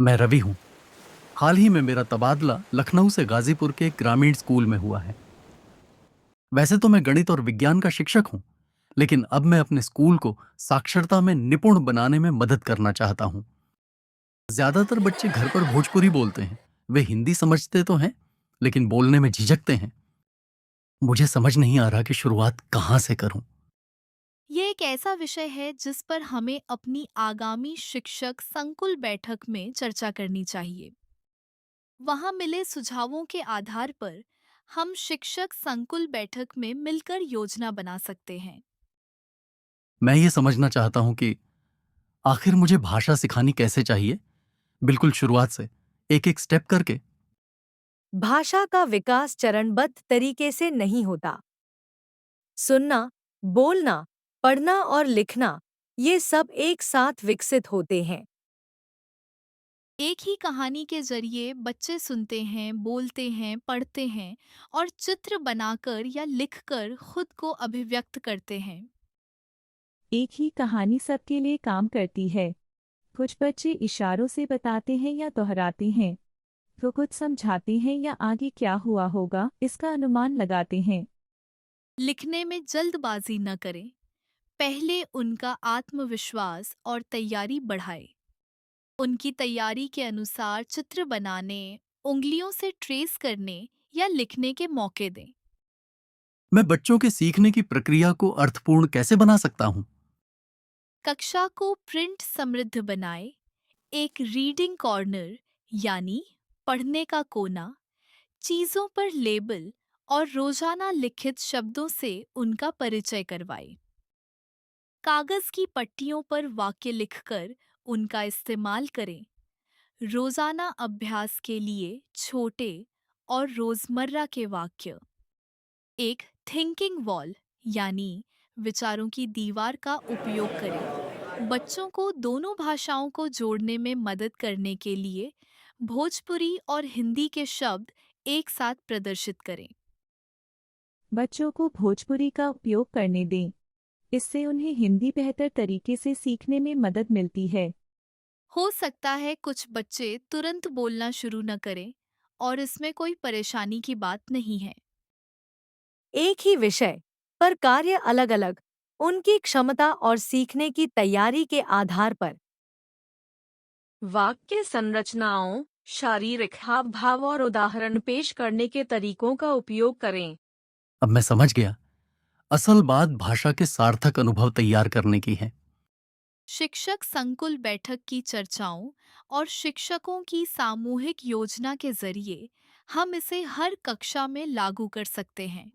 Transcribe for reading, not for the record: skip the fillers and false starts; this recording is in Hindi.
मैं रवि हूँ। हाल ही में मेरा तबादला लखनऊ से गाजीपुर के एक ग्रामीण स्कूल में हुआ है। वैसे तो मैं गणित और विज्ञान का शिक्षक हूँ, लेकिन अब मैं अपने स्कूल को साक्षरता में निपुण बनाने में मदद करना चाहता हूँ। ज्यादातर बच्चे घर पर भोजपुरी बोलते हैं। वे हिंदी समझते तो हैं, लेकिन बोलने में झिझकते हैं। मुझे समझ नहीं आ रहा कि शुरुआत कहाँ से करूँ। ये एक ऐसा विषय है जिस पर हमें अपनी आगामी शिक्षक संकुल बैठक में चर्चा करनी चाहिए। वहां मिले सुझावों के आधार पर हम शिक्षक संकुल बैठक में मिलकर योजना बना सकते हैं। मैं ये समझना चाहता हूँ कि आखिर मुझे भाषा सिखानी कैसे चाहिए, बिल्कुल शुरुआत से, एक एक स्टेप करके। भाषा का विकास चरणबद्ध तरीके से नहीं होता। सुनना, बोलना, पढ़ना और लिखना ये सब एक साथ विकसित होते हैं। एक ही कहानी के जरिए बच्चे सुनते हैं, बोलते हैं, पढ़ते हैं और चित्र बनाकर या लिखकर खुद को अभिव्यक्त करते हैं। एक ही कहानी सबके लिए काम करती है। कुछ बच्चे इशारों से बताते हैं या दोहराते हैं, तो कुछ समझाते हैं या आगे क्या हुआ होगा इसका अनुमान लगाते हैं। लिखने में जल्दबाजी न करें। पहले उनका आत्मविश्वास और तैयारी बढ़ाएं। उनकी तैयारी के अनुसार चित्र बनाने, उंगलियों से ट्रेस करने या लिखने के मौके दें। मैं बच्चों के सीखने की प्रक्रिया को अर्थपूर्ण कैसे बना सकता हूँ? कक्षा को प्रिंट समृद्ध बनाएं। एक रीडिंग कॉर्नर यानी पढ़ने का कोना, चीजों पर लेबल और रोजाना लिखित शब्दों से उनका परिचय करवाएं। कागज की पट्टियों पर वाक्य लिखकर उनका इस्तेमाल करें। रोजाना अभ्यास के लिए छोटे और रोजमर्रा के वाक्य। एक थिंकिंग वॉल यानी विचारों की दीवार का उपयोग करें। बच्चों को दोनों भाषाओं को जोड़ने में मदद करने के लिए भोजपुरी और हिंदी के शब्द एक साथ प्रदर्शित करें। बच्चों को भोजपुरी का उपयोग करने दें। इससे उन्हें हिंदी बेहतर तरीके से सीखने में मदद मिलती है। हो सकता है कुछ बच्चे तुरंत बोलना शुरू न करें और इसमें कोई परेशानी की बात नहीं है। एक ही विषय पर कार्य अलग-अलग, उनकी क्षमता और सीखने की तैयारी के आधार पर। वाक्य संरचनाओं, शारीरिक हाव भाव और उदाहरण पेश करने के तरीकों का उपयोग करें। अब मैं समझ गया। असल बात भाषा के सार्थक अनुभव तैयार करने की है। शिक्षक संकुल बैठक की चर्चाओं और शिक्षकों की सामूहिक योजना के जरिए हम इसे हर कक्षा में लागू कर सकते हैं।